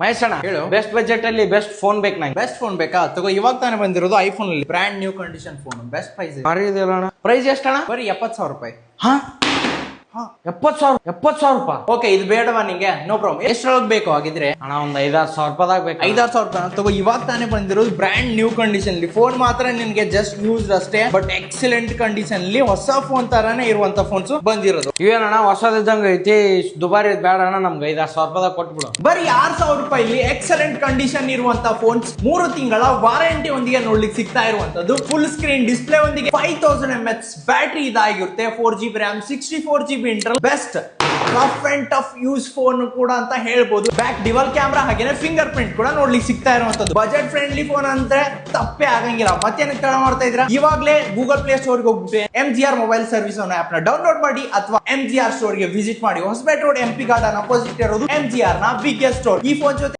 ಮಹೇಶ್ ಅಣ್ಣ ಹೇಳು. Best budget ಅಲ್ಲಿ ಬೆಸ್ಟ್ ಫೋನ್ ಬೇಕು ನಂಗೆ. ಬೆಸ್ಟ್ ಫೋನ್ ಬೇಕಾ? ತಗೋ, ಇವಾಗ ತಾನೇ ಬಂದಿರೋದು ಐಫೋನ್ ಅಲ್ಲಿ brand new condition phone. Best price. ಭಾರಿ ಇದೆಯಲ್ಲ ಅಣ್ಣ. ಪ್ರೈಸ್ ಎಷ್ಟಣ್ಣ? ಬರೀ 70,000 ರೂಪಾಯಿ. ಹಾ 70,000 ರೂಪಾಯಿ. ಓಕೆ, ಇದು ಬೇಡವಾ ನಿಂಗೆ? No problem. ಎಷ್ಟರೊಳಗೆ ಬೇಕು ಆಗಿದ್ರೆ? ಅಣ್ಣ ಒಂದ್ 5,000-6,000 ರೂಪಾಯಿದಾಗ ಬೇಕು. 5,000 ರೂಪಾಯಿ ತಗೋ. ಇವಾಗ ತಾನೇ ಬಂದಿರೋದು ಬ್ರ್ಯಾಂಡ್ ನ್ಯೂ ಕಂಡೀಷನ್ ಅಲ್ಲಿ ಫೋನ್. ಮಾತ್ರ ನಿನ್ಗೆ ಜಸ್ಟ್ ಯೂಸ್ ಅಷ್ಟೇ, ಬಟ್ ಎಕ್ಸಲೆಂಟ್ ಕಂಡೀಷನ್ ಅಲ್ಲಿ ಹೊಸ ಫೋನ್ ತರಾನೇ ಇರುವಂತ ಫೋನ್ಸ್ ಬಂದಿರೋದು. ಇವೇನಣ್ಣ ಹೊಸದಿದ್ದಂಗ ಐತಿ, ದುಬಾರಿ ಬೇಡ ಅಣ್ಣ, ನಮ್ಗೆ 5,000-6,000 ರೂಪಾಯಿದಾಗ ಕೊಟ್ಬಿಡು. ಬರೀ 6,000 ರೂಪಾಯಿಲಿ ಎಕ್ಸಲೆಂಟ್ ಕಂಡೀಷನ್ ಇರುವಂತ ಫೋನ್ಸ್ 3 ತಿಂಗಳ ವಾರಂಟಿ ಒಂದಿಗೆ ನೋಡ್ಲಿಕ್ಕೆ ಸಿಗ್ತಾ ಇರುವಂತದ್ದು. ಫುಲ್ ಸ್ಕ್ರೀನ್ ಡಿಸ್ಪ್ಲೇ ಒಂದಿಗೆ 5000 mAh ಬ್ಯಾಟರಿ ಇದಾಗಿರುತ್ತೆ. 4GB RAM, 64GB internal. Best rough and tough use phone ಕೂಡ ಅಂತ ಹೇಳ್ಬೋದು. ಬ್ಯಾಕ್ ಡಿವಲ್ ಕ್ಯಾಮ್ರಾ ಹಾಗೇನೆ ಫಿಂಗರ್ ಪ್ರಿಂಟ್ ಕೂಡ ನೋಡ್ಲಿಕ್ಕೆ ಸಿಗ್ತಾ ಇರುವಂತದ್ದು. ಬಜೆಟ್ ಫ್ರೆಂಡ್ಲಿ ಫೋನ್ ಅಂದ್ರೆ ತಪ್ಪೇ ಆಗಂಗಿಲ್ಲ. ಮತ್ತೇನಕ್ಕೆ ತಡ ಮಾಡ್ತಾ ಇದ್ರ? ಇವಾಗಲೇ ಗೂಗಲ್ ಪ್ಲೇ ಸ್ಟೋರ್ ಗೆ ಹೋಗ್ಬಿಟ್ಟು MGR ಮೊಬೈಲ್ ಸರ್ವಿಸ್ ಅನ್ನೋ ಆಪ್ ನ ಡೌನ್ಲೋಡ್ ಮಾಡಿ, ಅಥವಾ MGR ಸ್ಟೋರ್ ಗೆ ವಿಸಿಟ್ ಮಾಡಿ. Hospete road MP garden opposite ಇರೋದು MGR ನ ಬಿಗ್ಗೆಸ್ಟ್ ಸ್ಟೋರ್. ಈ ಫೋನ್ ಜೊತೆ